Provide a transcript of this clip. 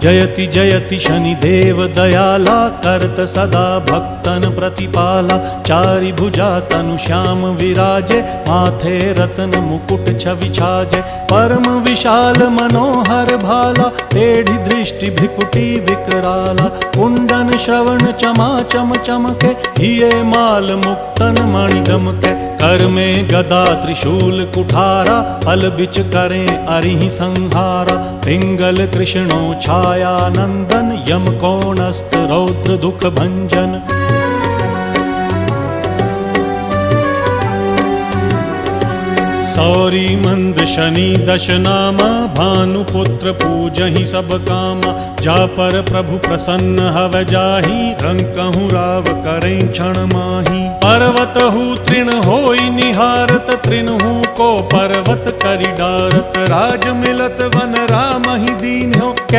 जयति जयति शनिदेव दयाला, करत सदा भक्तन प्रतिपाला। चारि भुजा तनु श्याम विराजे, माथे रत्न मुकुट छवि छाजे। परम विशाल मनोहर भाला, टेढ़ी दृष्टि भिकुटी विकराला। कुंडन श्रवण चमा चम चमके, हिये माल मुक्तन मणि दमके। कर में गदा त्रिशूल कुठारा, फल बिच करें अरिहि संहारा। पिंगल कृष्णो छाया नंदन, यम कोणस्थ रौद्र दुख भंजन। सौरी मंद शनि दश नामा, भानुपुत्र पूजहि सब कामा। जा पर प्रभु प्रसन्न हव जाहि, रंकहु राव करें क्षण माहि। पर्वत हु तृण होई निहारत, तृणहु को पर्वत करि डारत। राज मिलत वन राम ही दीन हो,